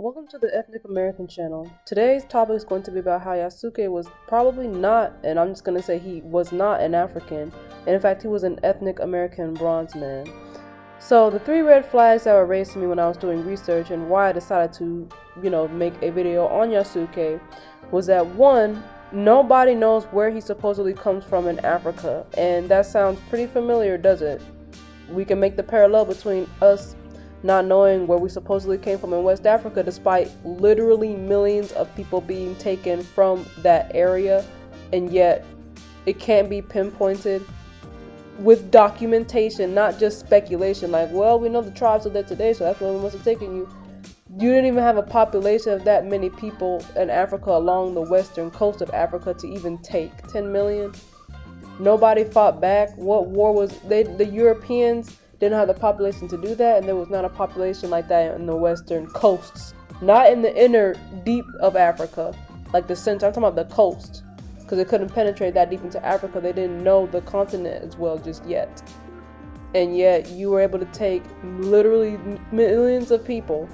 Welcome to the Ethnic American channel. Today's topic is going to be about how Yasuke was probably not, and I'm just going to say he was not an African, and in fact he was an ethnic American bronze man. So the 3 red flags that were raised to me when I was doing research and why I decided to, make a video on Yasuke was that 1, nobody knows where he supposedly comes from in Africa, and that sounds pretty familiar, does it? We can make the parallel between us not knowing where we supposedly came from in West Africa, despite literally millions of people being taken from that area, and yet it can't be pinpointed with documentation, not just speculation, like, well, we know the tribes are there today, so that's where we must have taken you. You didn't even have a population of that many people in Africa along the western coast of Africa to even take 10 million. Nobody fought back. What war was the Europeans didn't have the population to do that, and there was not a population like that in the western coasts, not in the inner deep of Africa, like the center. I'm talking about the coast, because they couldn't penetrate that deep into Africa. They didn't know the continent as well just yet, and yet you were able to take literally millions of people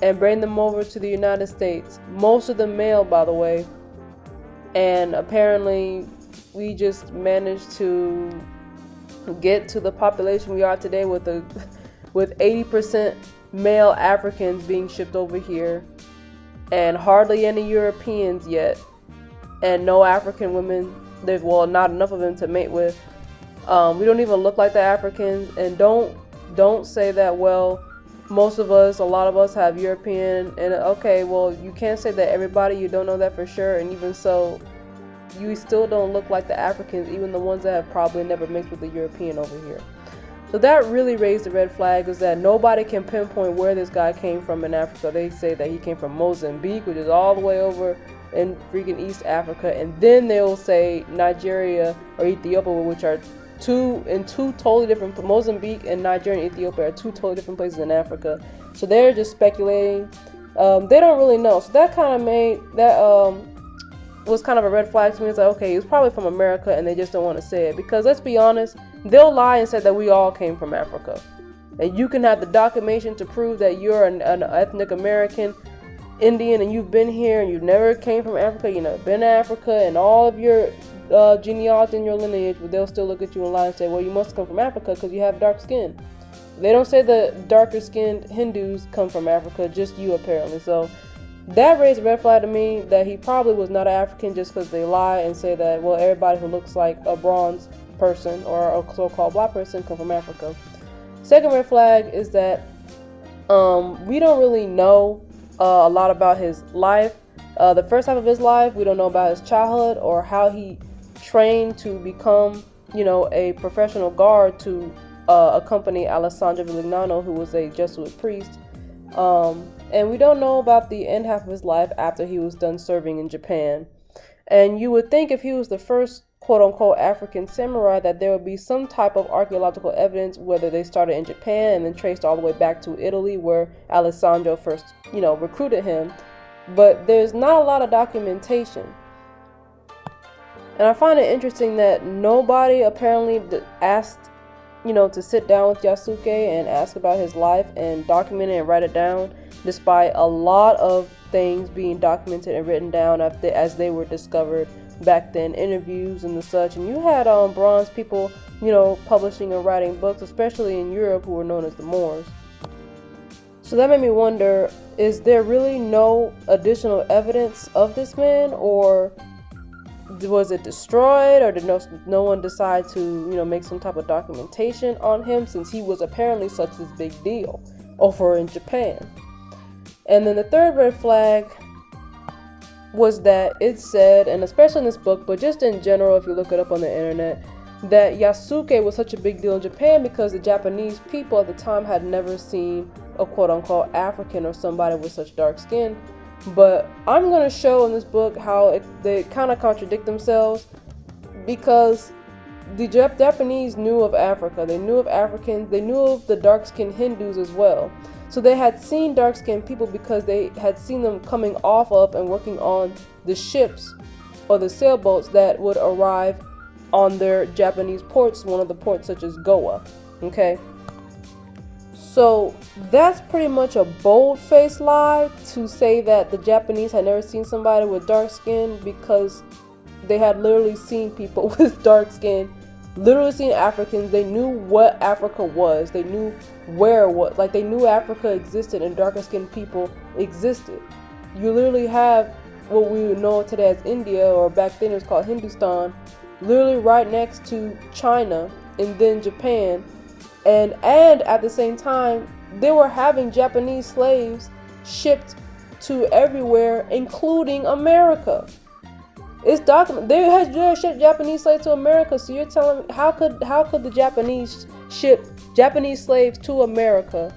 and bring them over to the United States, most of them male, by the way, and apparently we just managed to get to the population we are today with 80% male Africans being shipped over here, and hardly any Europeans yet, and no African women. There's not enough of them to mate with. We don't even look like the Africans, and don't say that, well, a lot of us have European, and okay, well, you can't say that everybody, you don't know that for sure, and even so, you still don't look like the Africans, even the ones that have probably never mixed with the European over here. So that really raised the red flag, is that nobody can pinpoint where this guy came from in Africa. They say that he came from Mozambique, which is all the way over in freaking East Africa, and then they'll say Nigeria or Ethiopia, which are two totally different. Mozambique and Nigeria and Ethiopia are 2 totally different places in Africa. So they're just speculating. They don't really know. So that kind of made that was kind of a red flag to me. It's like, okay, he was probably from America and they just don't want to say it, because let's be honest, they'll lie and say that we all came from Africa, and you can have the documentation to prove that you're an ethnic American Indian and you've been here and you never came from Africa, you never been to Africa, and all of your genealogy and your lineage, but they'll still look at you and lie and say, well, you must come from Africa because you have dark skin. They don't say the darker skinned Hindus come from Africa, just you apparently. So that raised a red flag to me, that he probably was not an African, just because they lie and say that, well, everybody who looks like a bronze person or a so-called black person come from Africa. Second red flag is that we don't really know a lot about his life. The first half of his life, we don't know about his childhood or how he trained to become, a professional guard to accompany Alessandro Vilagnano, who was a Jesuit priest. And we don't know about the end half of his life after he was done serving in Japan. And you would think if he was the first quote-unquote African samurai that there would be some type of archaeological evidence, whether they started in Japan and then traced all the way back to Italy where Alessandro first, recruited him. But there's not a lot of documentation. And I find it interesting that nobody apparently asked, to sit down with Yasuke and ask about his life and document it and write it down, despite a lot of things being documented and written down as they were discovered back then, interviews and the such. And you had bronze people, publishing and writing books, especially in Europe, who were known as the Moors. So that made me wonder, is there really no additional evidence of this man, or was it destroyed, or did no one decide to make some type of documentation on him, since he was apparently such this big deal over in Japan? And then the third red flag was that it said, and especially in this book, but just in general if you look it up on the internet, that Yasuke was such a big deal in Japan because the Japanese people at the time had never seen a quote-unquote African or somebody with such dark skin. But I'm going to show in this book how they kind of contradict themselves, because the Japanese knew of Africa, they knew of Africans, they knew of the dark-skinned Hindus as well. So they had seen dark-skinned people because they had seen them coming off of and working on the ships or the sailboats that would arrive on their Japanese ports, one of the ports such as Goa. Okay? So that's pretty much a bold-faced lie to say that the Japanese had never seen somebody with dark skin, because they had literally seen people with dark skin, literally seen Africans. They knew what Africa was. They knew where it was. Like, they knew Africa existed and darker skinned people existed. You literally have what we would know today as India, or back then it was called Hindustan, literally right next to China and then Japan. And at the same time, they were having Japanese slaves shipped to everywhere, including America. It's documented. They had shipped Japanese slaves to America. So you're telling me, how could the Japanese ship Japanese slaves to America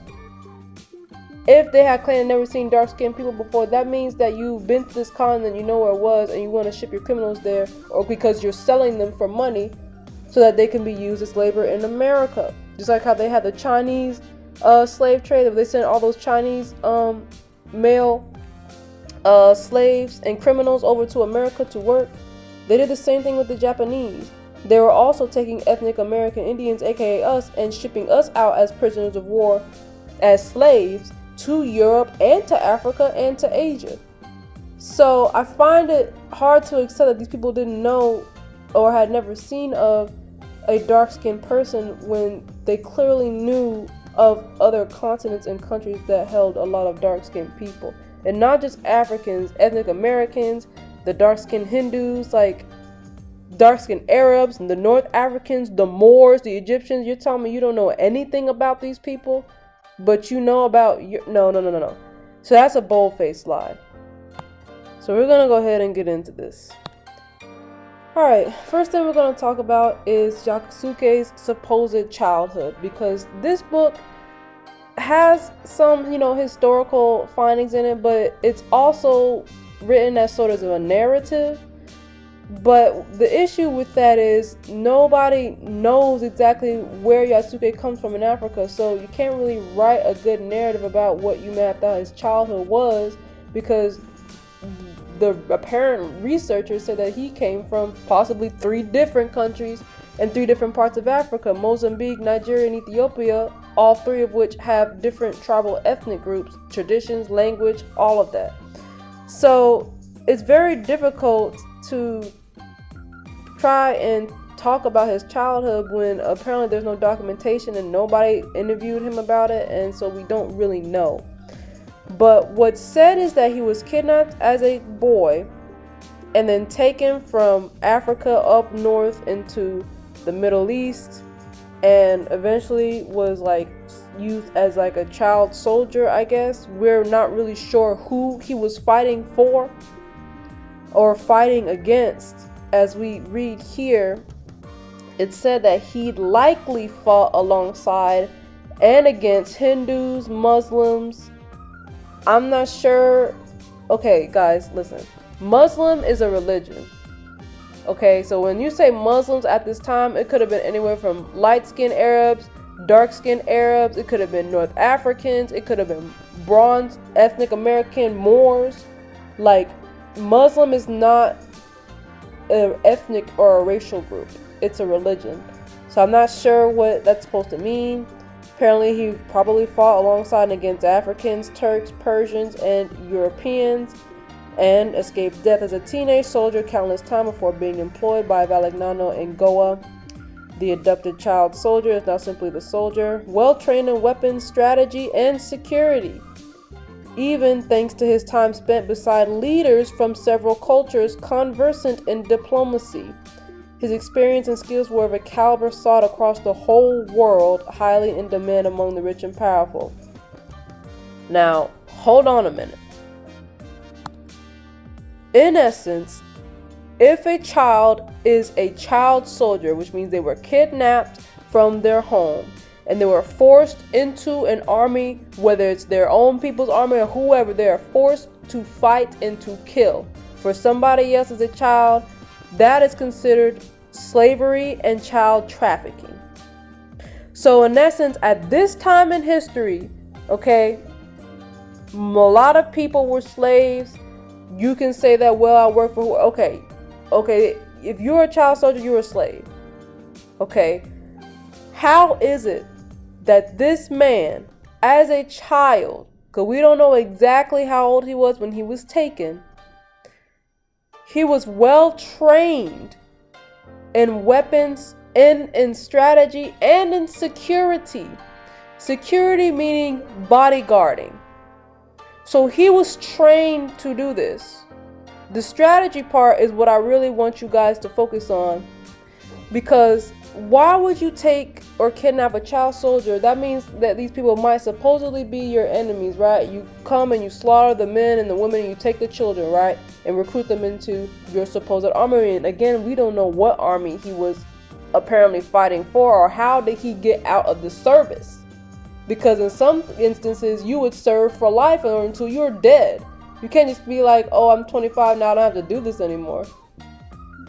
if they had claimed never seen dark-skinned people before? That means that you've been to this continent, you know where it was, and you want to ship your criminals there, or because you're selling them for money so that they can be used as labor in America. Just like how they had the Chinese slave trade, they sent all those Chinese male slaves and criminals over to America to work. They did the same thing with the Japanese. They were also taking ethnic American Indians, aka us, and shipping us out as prisoners of war, as slaves, to Europe and to Africa and to Asia. So I find it hard to accept that these people didn't know or had never seen of a dark-skinned person when they clearly knew of other continents and countries that held a lot of dark-skinned people. And not just Africans, ethnic Americans, the dark-skinned Hindus, like dark-skinned Arabs, and the North Africans, the Moors, the Egyptians. You're telling me you don't know anything about these people, but you know about no. So that's a bold-faced lie. So we're gonna go ahead and get into this. Alright, first thing we're going to talk about is Yasuke's supposed childhood, because this book has some, historical findings in it, but it's also written as sort of a narrative. But the issue with that is nobody knows exactly where Yasuke comes from in Africa, so you can't really write a good narrative about what you may have thought his childhood was, because the apparent researchers said that he came from possibly 3 different countries and 3 different parts of Africa: Mozambique, Nigeria, and Ethiopia, all 3 of which have different tribal ethnic groups, traditions, language, all of that. So it's very difficult to try and talk about his childhood when apparently there's no documentation and nobody interviewed him about it, and so we don't really know. But what's said is that he was kidnapped as a boy and then taken from Africa up north into the Middle East, and eventually was used as a child soldier, I guess. We're not really sure who he was fighting for or fighting against. As we read here, it said that he likely fought alongside and against Hindus, Muslims. I'm not sure. Okay, guys, listen. Muslim is a religion. Okay, so when you say Muslims at this time, it could have been anywhere from light-skinned Arabs, dark-skinned Arabs, it could have been North Africans, it could have been bronze ethnic American Moors. Muslim is not an ethnic or a racial group. It's a religion. So I'm not sure what that's supposed to mean. Apparently he probably fought alongside and against Africans, Turks, Persians, and Europeans, and escaped death as a teenage soldier countless time before being employed by Vilagnano in Goa. The abducted child soldier is now simply the soldier, well trained in weapons, strategy, and security, even thanks to his time spent beside leaders from several cultures conversant in diplomacy. His experience and skills were of a caliber sought across the whole world, highly in demand among the rich and powerful. Now, hold on a minute. In essence, if a child is a child soldier, which means they were kidnapped from their home and they were forced into an army, whether it's their own people's army or whoever, they are forced to fight and to kill for somebody else as a child, that is considered slavery and child trafficking. So in essence, at this time in history, okay, a lot of people were slaves. You can say that, well, I work for, okay, if you're a child soldier, you're a slave. Okay, how is it that this man as a child, because we don't know exactly how old he was when he was taken, he was well trained in weapons, in strategy, and in security. Security meaning bodyguarding. So he was trained to do this. The strategy part is what I really want you guys to focus on, because why would you take or kidnap a child soldier? That means that these people might supposedly be your enemies, right? You come and you slaughter the men and the women and you take the children, right? And recruit them into your supposed army. And again, we don't know what army he was apparently fighting for, or how did he get out of the service? Because in some instances, you would serve for life or until you're dead. You can't just be like, oh, I'm 25 now, I don't have to do this anymore.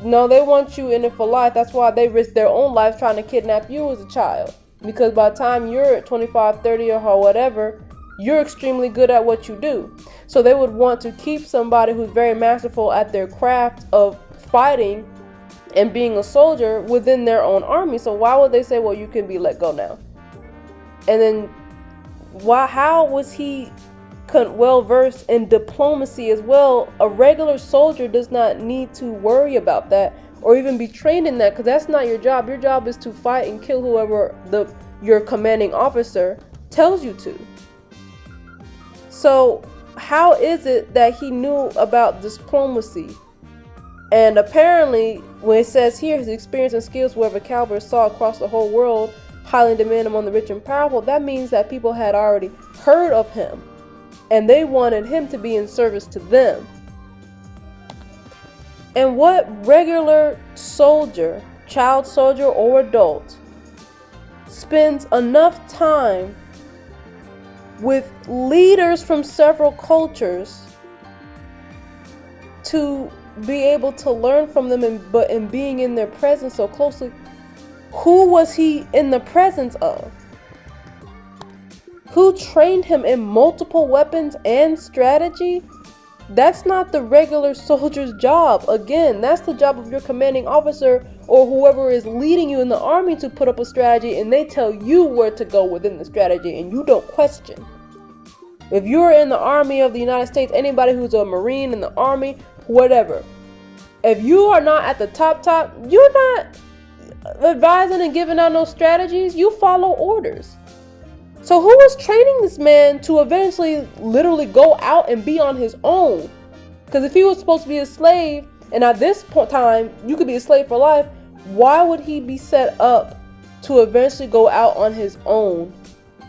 No, they want you in it for life. That's why they risk their own life trying to kidnap you as a child. Because by the time you're 25, 30 or whatever, you're extremely good at what you do. So they would want to keep somebody who's very masterful at their craft of fighting and being a soldier within their own army. So why would they say, well, you can be let go now? And then how was he well versed in diplomacy as well? A regular soldier does not need to worry about that or even be trained in that, because that's not your job. Your job is to fight and kill whoever your commanding officer tells you to. So how is it that he knew about diplomacy? And apparently, when it says here, his experience and skills were of a caliber saw across the whole world, highly in demand among the rich and powerful, that means that people had already heard of him and they wanted him to be in service to them. And what regular soldier, child soldier or adult, spends enough time with leaders from several cultures to be able to learn from them and being in their presence so closely? Who was he in the presence of? Who trained him in multiple weapons and strategy? That's not the regular soldier's job. Again, that's the job of your commanding officer or whoever is leading you in the army to put up a strategy, and they tell you where to go within the strategy and you don't question. If you're in the army of the United States, anybody who's a Marine in the army, whatever, if you are not at the top, you're not advising and giving out no strategies. You follow orders. So who was training this man to eventually literally go out and be on his own? Because if he was supposed to be a slave, and at this point time you could be a slave for life, why would he be set up to eventually go out on his own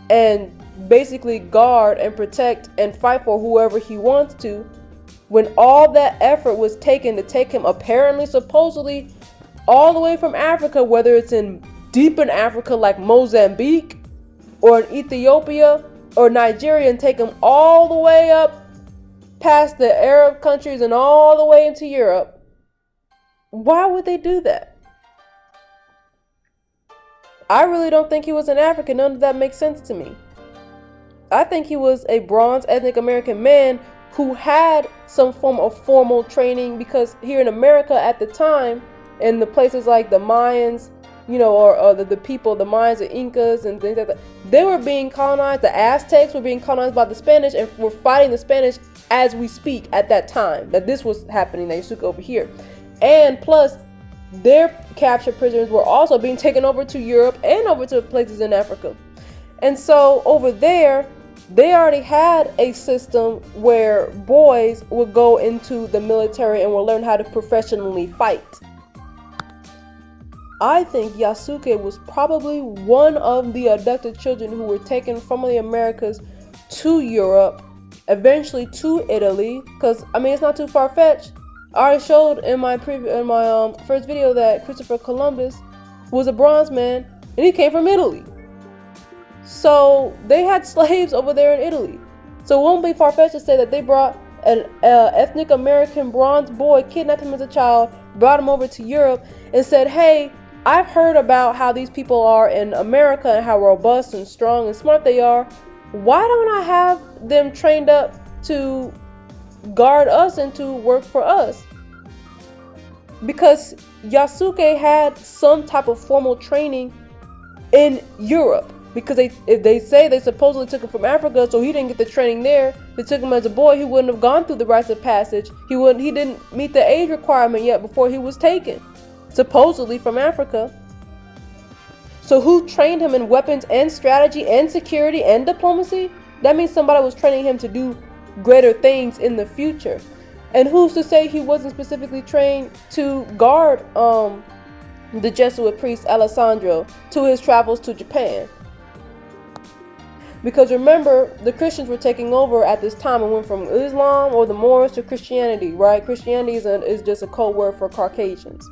and basically guard and protect and fight for whoever he wants to, when all that effort was taken to take him apparently, supposedly, all the way from Africa, whether it's deep in Africa like Mozambique or in Ethiopia or Nigeria, and take him all the way up past the Arab countries and all the way into Europe? Why would they do that? I really don't think he was an African. None of that makes sense to me. I think he was a bronze ethnic American man who had some form of formal training, because here in America at the time, in the places like the Mayans, or the people, the Mayans, the Incas, and things like that, they were being colonized. The Aztecs were being colonized by the Spanish, and were fighting the Spanish as we speak at that time that this was happening, that Yasuke over here. And plus, their captured prisoners were also being taken over to Europe and over to places in Africa. And so over there, they already had a system where boys would go into the military and will learn how to professionally fight. I think Yasuke was probably one of the abducted children who were taken from the Americas to Europe, eventually to Italy, because it's not too far-fetched. I already showed in my first video that Christopher Columbus was a bronze man and he came from Italy. So they had slaves over there in Italy. So it won't be far-fetched to say that they brought an ethnic American bronze boy, kidnapped him as a child, brought him over to Europe and said, hey, I've heard about how these people are in America and how robust and strong and smart they are. Why don't I have them trained up to guard us and to work for us? Because Yasuke had some type of formal training in Europe. Because if they say they supposedly took him from Africa, so he didn't get the training there. They took him as a boy. He wouldn't have gone through the rites of passage. He didn't meet the age requirement yet before he was taken, supposedly from Africa. So who trained him in weapons and strategy and security and diplomacy? That means somebody was training him to do greater things in the future. And who's to say he wasn't specifically trained to guard the Jesuit priest Alessandro to his travels to Japan? Because remember, the Christians were taking over at this time and went from Islam or the Moors to Christianity, right? Christianity is just a code word for Caucasians.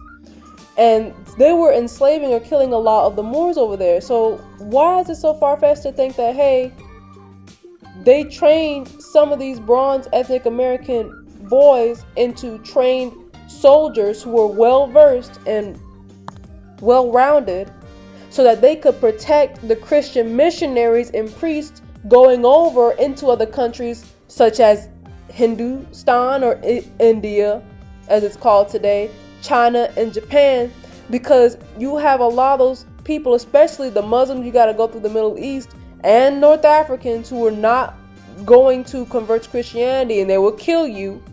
And they were enslaving or killing a lot of the Moors over there. So why is it so far-fetched to think that, hey, they trained some of these bronze ethnic American boys into trained soldiers who were well-versed and well-rounded, so that they could protect the Christian missionaries and priests going over into other countries such as Hindustan or India, as it's called today, China and Japan, because you have a lot of those people, especially the Muslims, you got to go through the Middle East, and North Africans who are not going to convert to Christianity, and they will kill you.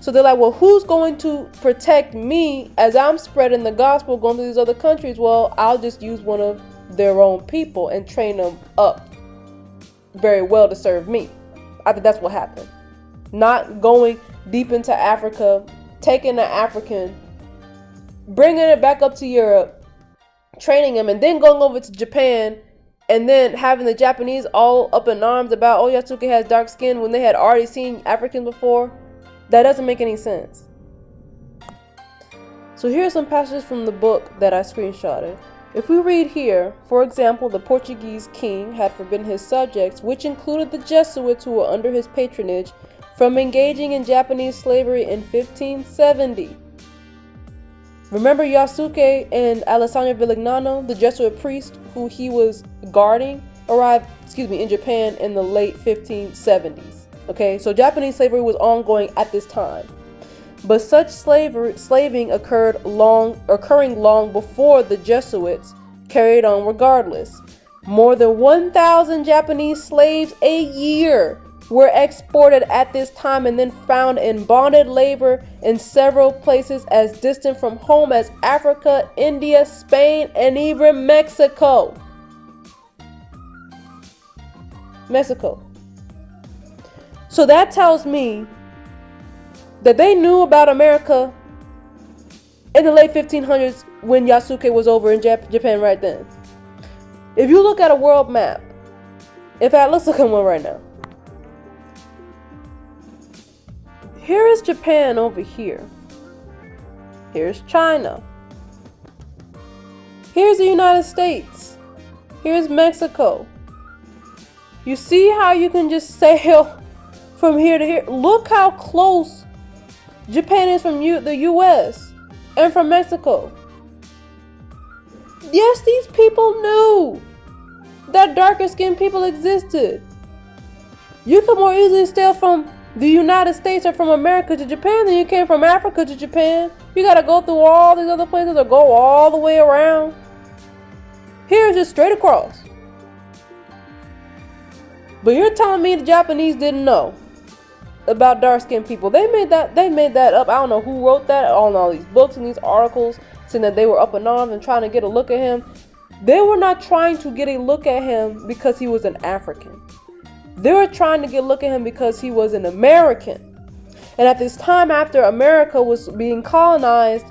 So they're like, well, who's going to protect me as I'm spreading the gospel going to these other countries? Well, I'll just use one of their own people and train them up very well to serve me. I think that's what happened. Not going deep into Africa, taking an African, bringing it back up to Europe, training him, and then going over to Japan, and then having the Japanese all up in arms about, oh, Yasuke has dark skin when they had already seen Africans before. That doesn't make any sense. So here are some passages from the book that I screenshotted. If we read here, for example, the Portuguese king had forbidden his subjects, which included the Jesuits who were under his patronage, from engaging in Japanese slavery in 1570. Remember Yasuke and Alessandro Vilagnano, the Jesuit priest who he was guarding, arrived in Japan in the late 1570s. Okay, so Japanese slavery was ongoing at this time. But such slaving occurring long before the Jesuits carried on regardless. More than 1,000 Japanese slaves a year were exported at this time and then found in bonded labor in several places as distant from home as Africa, India, Spain, and even Mexico. So that tells me that they knew about America in the late 1500s when Yasuke was over in Japan right then. If you look at a world map, in fact, let's look at one right now. Here is Japan over here. Here's China. Here's the United States. Here's Mexico. You see how you can just sail from here to here? Look how close Japan is from the US and from Mexico. Yes, these people knew that darker skinned people existed. You could more easily sail from the United States or from America to Japan than you can from Africa to Japan. You gotta go through all these other places or go all the way around. Here's just straight across. But you're telling me the Japanese didn't know about dark-skinned people? They made that up. I don't know who wrote that on all these books and these articles, saying that they were up in arms and trying to get a look at him. They were not trying to get a look at him because he was an African. They were trying to get a look at him because he was an American. And at this time, after America was being colonized,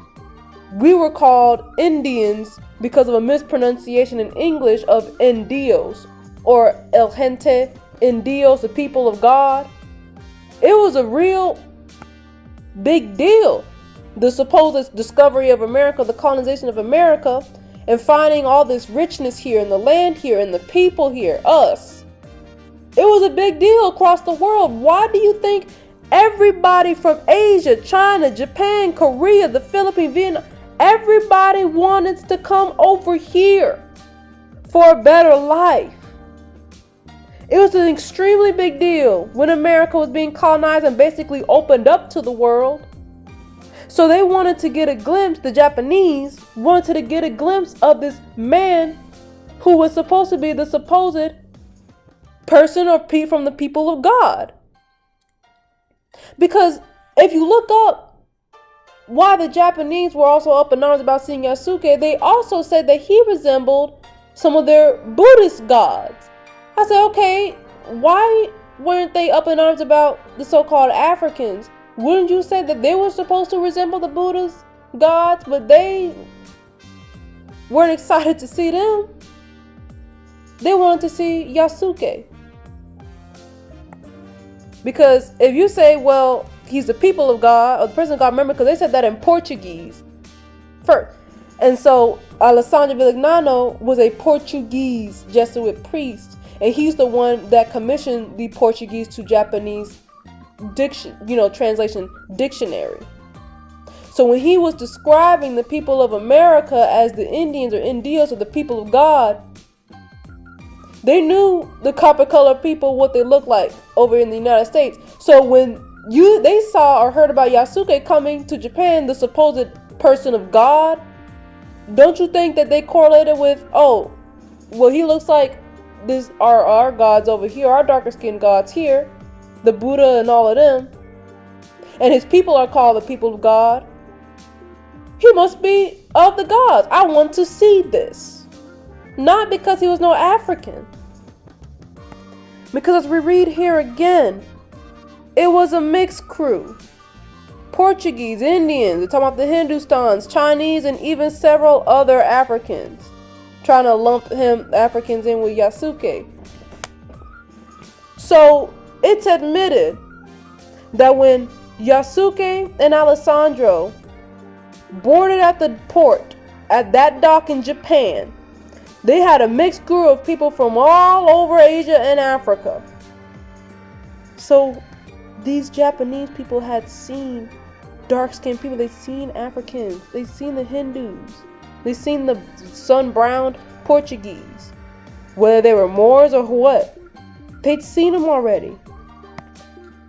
we were called Indians because of a mispronunciation in English of Indios, or El Gente Indios, the people of God. It was a real big deal. The supposed discovery of America, the colonization of America, and finding all this richness here, and the land here, and the people here, us. It was a big deal across the world. Why do you think everybody from Asia, China, Japan, Korea, the Philippines, Vietnam, everybody wanted to come over here for a better life? It was an extremely big deal when America was being colonized and basically opened up to the world. So they wanted to get a glimpse, the Japanese wanted to get a glimpse of this man who was supposed to be the supposed person or from the people of God. Because if you look up why the Japanese were also up in arms about seeing Yasuke, they also said that he resembled some of their Buddhist gods. I said, okay, why weren't they up in arms about the so-called Africans? Wouldn't you say that they were supposed to resemble the Buddhist gods, but they weren't excited to see them? They wanted to see Yasuke. Because if you say, well, he's the people of God, or the person of God, remember, because they said that in Portuguese first. And so Alessandro Vilagnano was a Portuguese Jesuit priest, and he's the one that commissioned the Portuguese to Japanese translation dictionary. So when he was describing the people of America as the Indians or Indios or the people of God, they knew the copper colored people, what they look like over in the United States. So when they saw or heard about Yasuke coming to Japan, the supposed person of God, don't you think that they correlated with, oh, well, he looks like this are our gods over here, our darker skinned gods here, the Buddha and all of them, and his people are called the people of God. He must be of the gods. I want to see this. Not because he was no African. Because as we read here again, it was a mixed crew. Portuguese, Indians, they're talking about the Hindustans, Chinese, and even several other Africans. Trying to lump Africans in with Yasuke. So it's admitted that when Yasuke and Alessandro boarded at the port at that dock in Japan, they had a mixed crew of people from all over Asia and Africa. So these Japanese people had seen dark-skinned people. They'd seen Africans. They'd seen the Hindus. They'd seen the sun-browned Portuguese. Whether they were Moors or what, they'd seen them already.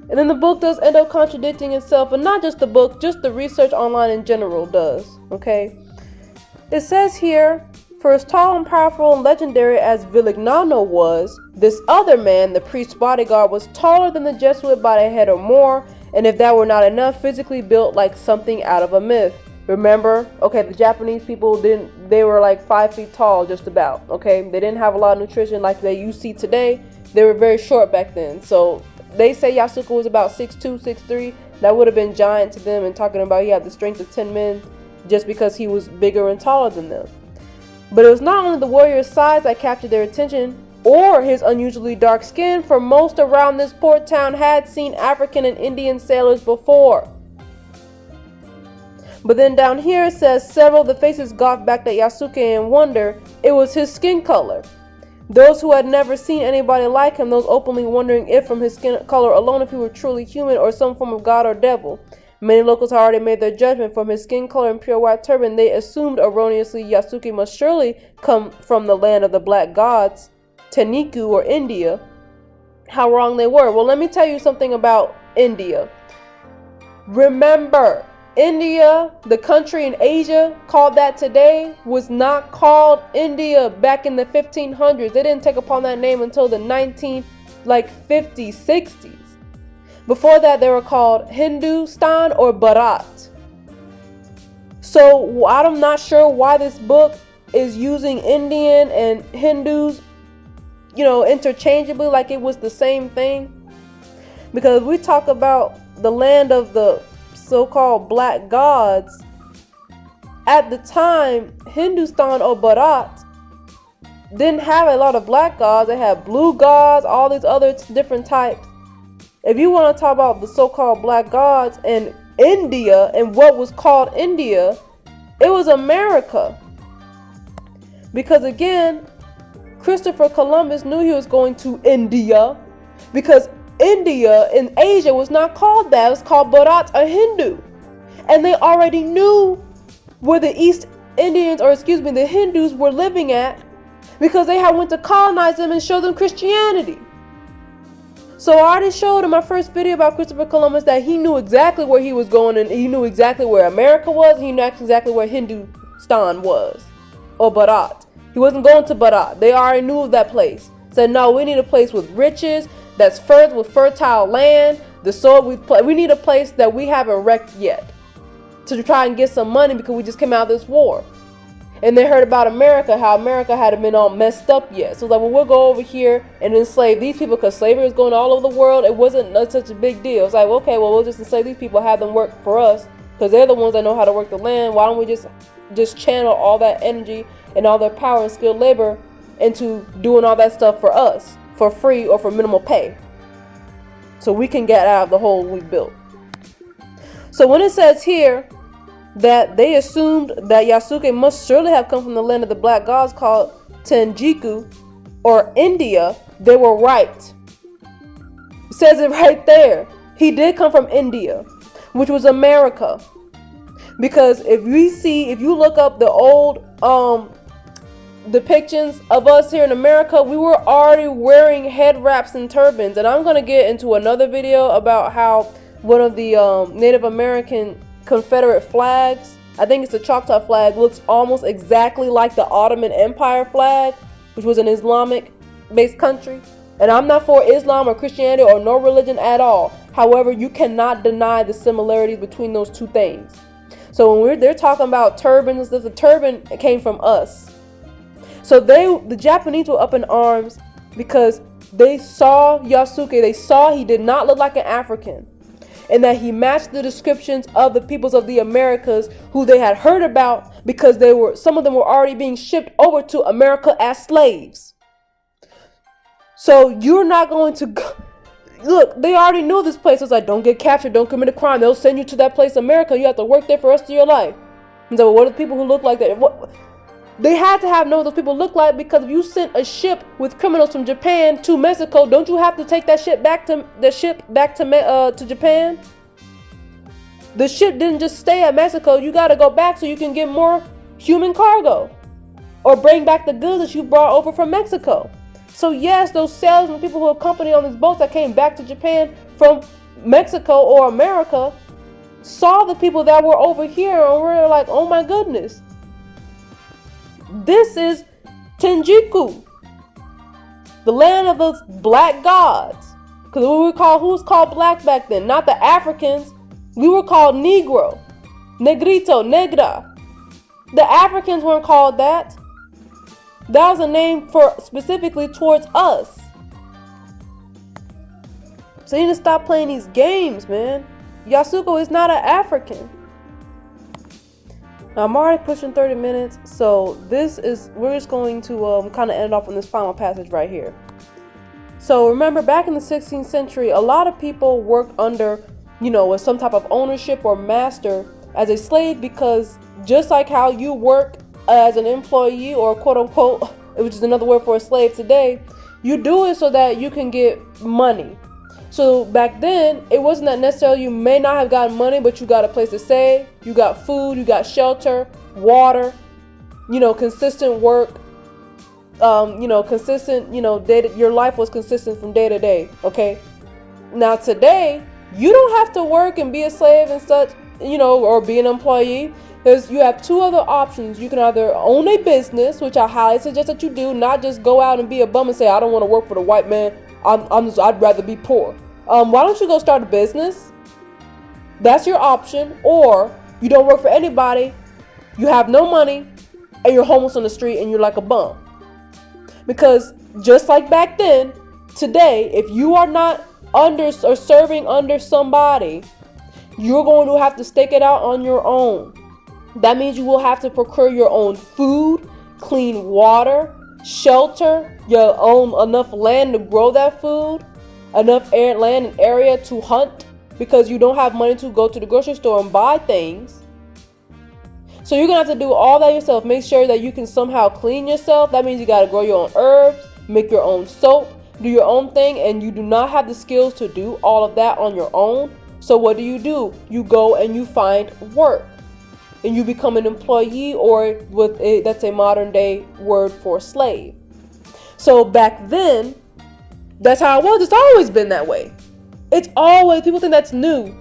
And then the book does end up contradicting itself, and not just the book, just the research online in general does, okay? It says here, for as tall and powerful and legendary as Vilagnano was, this other man, the priest's bodyguard, was taller than the Jesuit by a head or more, and if that were not enough, physically built like something out of a myth. Remember, okay, the Japanese people they were like 5 feet tall just about, okay? They didn't have a lot of nutrition like you see today. They were very short back then. So they say Yasuke was about 6'2", 6'3". That would have been giant to them, and talking about he had the strength of 10 men just because he was bigger and taller than them. But it was not only the warrior's size that captured their attention, or his unusually dark skin, for most around this port town had seen African and Indian sailors before. But then down here it says several of the faces gawked back at Yasuke in wonder. It was his skin color. Those who had never seen anybody like him, those openly wondering if from his skin color alone if he were truly human or some form of god or devil. Many locals had already made their judgment from his skin color and pure white turban. They assumed erroneously Yasuke must surely come from the land of the black gods, Teniku or India. How wrong they were. Well, let me tell you something about India. Remember, India, the country in Asia called that today, was not called India back in the 1500s. They didn't take upon that name until the 50s, 60s. Before that, they were called Hindustan or Bharat. So I'm not sure why this book is using Indian and Hindus, interchangeably like it was the same thing. Because if we talk about the land of the so-called black gods, at the time, Hindustan or Bharat didn't have a lot of black gods. They had blue gods, all these other different types. If you want to talk about the so-called black gods in India and what was called India, it was America. Because again, Christopher Columbus knew he was going to India, because India in Asia was not called that. It was called Bharat or Hindu. And they already knew where the the Hindus were living at, because they had went to colonize them and show them Christianity. So I already showed in my first video about Christopher Columbus that he knew exactly where he was going, and he knew exactly where America was, and he knew exactly where Hindustan was, or Bharat. He He wasn't going to Bara. They already knew of that place. Said, no, we need a place with riches, that's with fertile land, the soil we need a place that we haven't wrecked yet to try and get some money because we just came out of this war. And they heard about America, how America hadn't been all messed up yet. So like, well, we'll go over here and enslave these people because slavery was going all over the world. It wasn't such a big deal. It's like, okay, well, we'll just enslave these people, have them work for us because they're the ones that know how to work the land. Why don't we just channel all that energy and all their power and skilled labor into doing all that stuff for us for free or for minimal pay, so we can get out of the hole we built. So when it says here that they assumed that Yasuke must surely have come from the land of the black gods called Tenjiku or India, they were right. It says it right there. He did come from India, which was America. Because if you look up the old depictions of us here in America, we were already wearing head wraps and turbans. And I'm going to get into another video about how one of the Native American Confederate flags, I think it's the Choctaw flag, looks almost exactly like the Ottoman Empire flag, which was an Islamic based country. And I'm not for Islam or Christianity or no religion at all. However, you cannot deny the similarities between those two things. So when they're talking about turbans, the turban came from us. So the Japanese were up in arms because they saw Yasuke. They saw he did not look like an African, and that he matched the descriptions of the peoples of the Americas who they had heard about because some of them were already being shipped over to America as slaves. So you're not going to go. Look, they already knew this place. It's like, don't get captured, don't commit a crime. They'll send you to that place, America. You have to work there for the rest of your life. And so, what are the people who look like that? They had to know what those people look like, because if you sent a ship with criminals from Japan to Mexico, don't you have to take that ship back to Japan? The ship didn't just stay at Mexico. You got to go back so you can get more human cargo or bring back the goods that you brought over from Mexico. So yes, those sailors and people who accompanied on these boats that came back to Japan from Mexico or America saw the people that were over here and were like, oh my goodness, this is Tenjiku, the land of those black gods. Because who was called black back then? Not the Africans. We were called Negro, Negrito, Negra. The Africans weren't called that. That was a name for specifically towards us. So you need to stop playing these games, man. Yasuko is not an African. Now I'm already pushing 30 minutes, so we're just going to kind of end off on this final passage right here. So remember, back in the 16th century, a lot of people worked under, with some type of ownership or master as a slave, because just like how you work as an employee or quote unquote, which is another word for a slave today, you do it so that you can get money. So back then, it wasn't that necessarily you may not have gotten money, but you got a place to stay, you got food, you got shelter, water, consistent work, consistent, your life was consistent from day to day, okay? Now today, you don't have to work and be a slave and such, or be an employee. You have two other options. You can either own a business, which I highly suggest that you do, not just go out and be a bum and say, I don't want to work for the white man. I'd rather be poor. Why don't you go start a business? That's your option. Or you don't work for anybody, you have no money, and you're homeless on the street and you're like a bum. Because just like back then, today, if you are not under or serving under somebody, you're going to have to stake it out on your own. That means you will have to procure your own food, clean water, shelter, your own enough land to grow that food, enough land and area to hunt, because you don't have money to go to the grocery store and buy things. So you're gonna have to do all that yourself. Make sure that you can somehow clean yourself. That means you gotta grow your own herbs, make your own soap, do your own thing, and you do not have the skills to do all of that on your own. So what do? You go and you find work, and you become an employee, or that's a modern day word for slave. So back then, that's how it was. It's always been that way. People think that's new.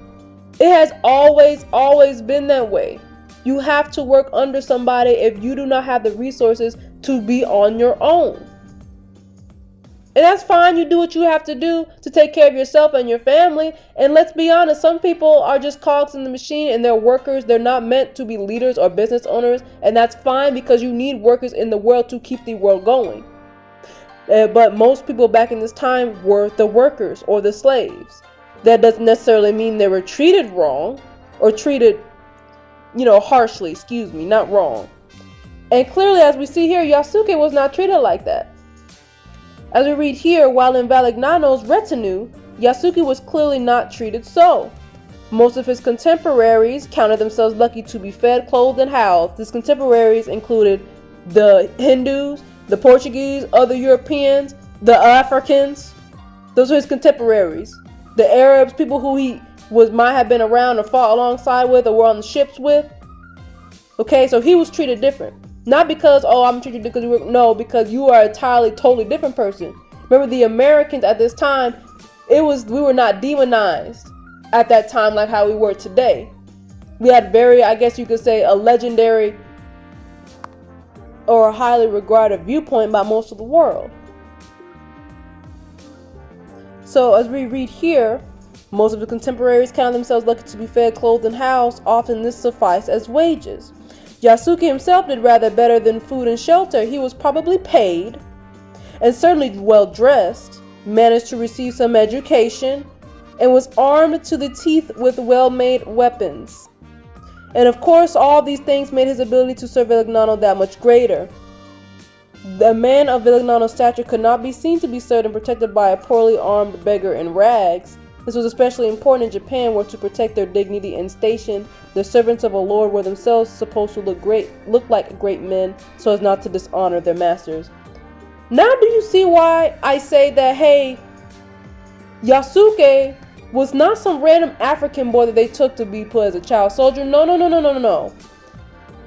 It has always been that way. You have to work under somebody if you do not have the resources to be on your own. And that's fine. You do what you have to do to take care of yourself and your family. And let's be honest, some people are just cogs in the machine and they're workers. They're not meant to be leaders or business owners. And that's fine, because you need workers in the world to keep the world going. But most people back in this time were the workers or the slaves. That doesn't necessarily mean they were treated wrong or treated, harshly, not wrong. And clearly, as we see here, Yasuke was not treated like that. As we read here, while in Vilagnano's retinue, Yasuke was clearly not treated so. Most of his contemporaries counted themselves lucky to be fed, clothed, and housed. His contemporaries included the Hindus, the Portuguese, other Europeans, the Africans. Those were his contemporaries. The Arabs, people who he might have been around or fought alongside with or were on the ships with. Okay, so he was treated different. Not because, I'm treated because you were, no, because you are a entirely, totally different person. Remember, the Americans at this time, we were not demonized at that time like how we were today. We had I guess you could say, a legendary or a highly regarded viewpoint by most of the world. So as we read here, most of the contemporaries count themselves lucky to be fed, clothed, and housed. Often this sufficed as wages. Yasuke himself did rather better than food and shelter. He was probably paid and certainly well dressed, managed to receive some education, and was armed to the teeth with well-made weapons. And of course, all these things made his ability to serve Vilagnano that much greater. The man of Vilagnano's stature could not be seen to be served and protected by a poorly armed beggar in rags. This was especially important in Japan, where to protect their dignity and station, the servants of a lord were themselves supposed to look like great men, so as not to dishonor their masters. Now do you see why I say that, hey, Yasuke was not some random African boy that they took to be put as a child soldier? No.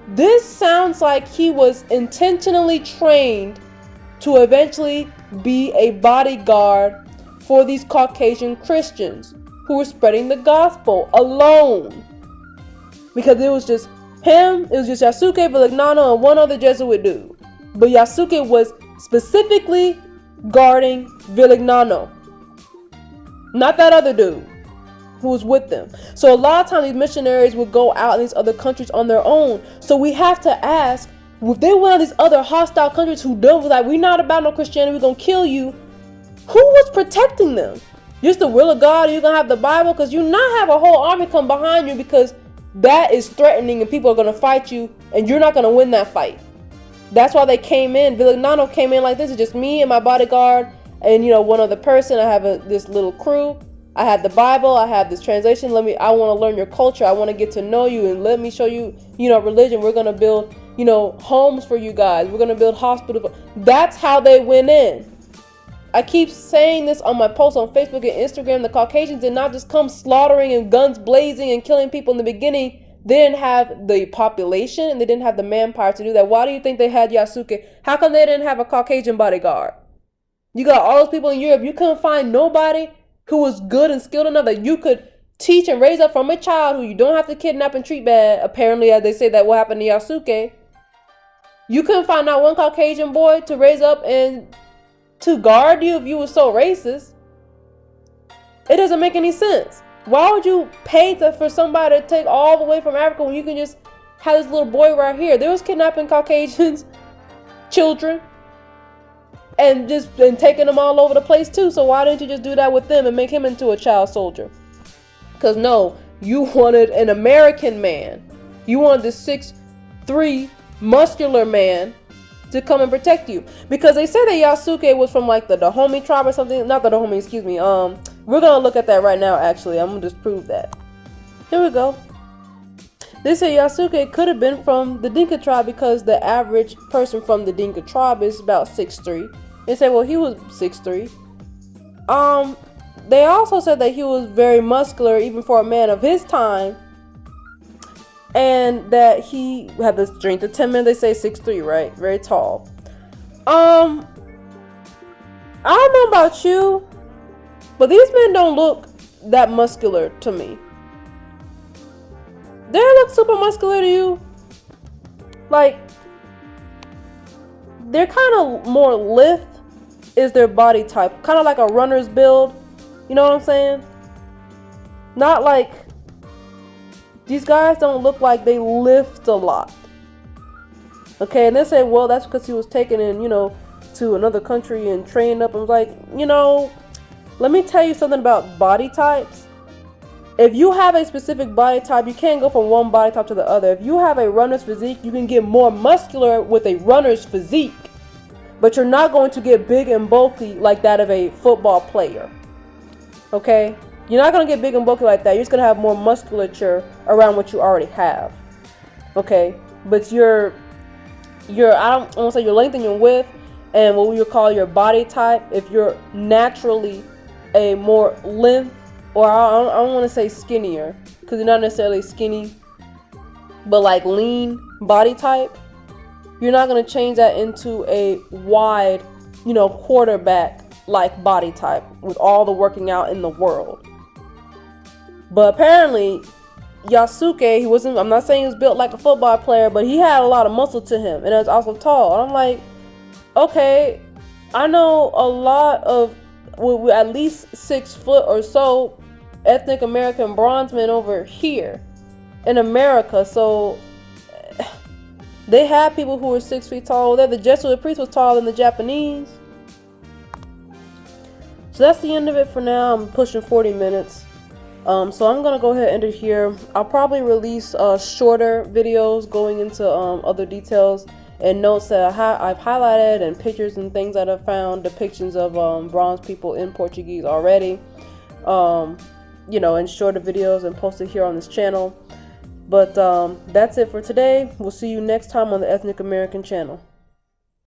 This sounds like he was intentionally trained to eventually be a bodyguard for these Caucasian Christians who were spreading the gospel alone. Because it was just him, it was just Yasuke, Vilagnano, and one other Jesuit dude. But Yasuke was specifically guarding Vilagnano, not that other dude who was with them. So a lot of times these missionaries would go out in these other countries on their own. So we have to ask, if they went out these other hostile countries who don't, like, we're not about no Christianity, we're gonna kill you, who was protecting them? Just the will of God? Are you gonna have the Bible? Because you not have a whole army come behind you, because that is threatening and people are gonna fight you and you're not gonna win that fight. That's why they came in. Vilagnano came in like this. It's just me and my bodyguard and one other person. I have this little crew. I had the Bible. I have this translation. I want to learn your culture. I want to get to know you, and let me show you, religion. We're gonna build, homes for you guys. We're gonna build hospitals. That's how they went in. I keep saying this on my posts on Facebook and Instagram. The Caucasians did not just come slaughtering and guns blazing and killing people in the beginning. They didn't have the population and they didn't have the manpower to do that. Why do you think they had Yasuke? How come they didn't have a Caucasian bodyguard? You got all those people in Europe. You couldn't find nobody who was good and skilled enough that you could teach and raise up from a child who you don't have to kidnap and treat bad. Apparently, as they say, that what happened to Yasuke. You couldn't find out one Caucasian boy to raise up and to guard you if you were so racist. It doesn't make any sense. Why would you pay for somebody to take all the way from Africa when you can just have this little boy right here? There was kidnapping Caucasians, children, and taking them all over the place too. So why didn't you just do that with them and make him into a child soldier? Because no, you wanted an American man. You wanted this 6'3" muscular man to come and protect you. Because they say that Yasuke was from like the Dahomey tribe or something. Not the Dahomey, excuse me. We're going to look at that right now, actually. I'm going to just prove that. Here we go. They say Yasuke could have been from the Dinka tribe because the average person from the Dinka tribe is about 6'3". They say, well, he was 6'3". They also said that he was very muscular, even for a man of his time. And that he had the strength of 10 men. They say 6'3", right? Very tall. I don't know about you, but these men don't look that muscular to me. They look super muscular to you? Like, they're kind of more lithe is their body type, kind of like a runner's build. You know what I'm saying? Not like, these guys don't look like they lift a lot. Okay, and they say, well, that's because he was taken in, you know, to another country and trained up. I was like, you know, let me tell you something about body types. If you have a specific body type, you can't go from one body type to the other. If you have a runner's physique, you can get more muscular with a runner's physique, but you're not going to get big and bulky like that of a football player. Okay? You're not going to get big and bulky like that. You're just going to have more musculature around what you already have. Okay? But I don't want to say your length and your width and what we would call your body type, if you're naturally a more length, or I don't want to say skinnier, because you're not necessarily skinny, but like lean body type, you're not going to change that into a wide, you know, quarterback like body type with all the working out in the world. But apparently Yasuke, he wasn't, I'm not saying he was built like a football player, but he had a lot of muscle to him, and he was also tall. And I'm like, okay, I know a lot of, well, at least 6 foot or so ethnic American bronze men over here in America. So they have people who are 6 feet tall. The Jesuit priest was taller than the Japanese. So that's the end of it for now. I'm pushing 40 minutes. So I'm gonna go ahead and end it here. I'll probably release shorter videos going into other details and notes that I've highlighted, and pictures and things that I've found, depictions of bronze people in Portuguese already, you know, in shorter videos, and posted here on this channel. But that's it for today. We'll see you next time on the Ethnic American channel.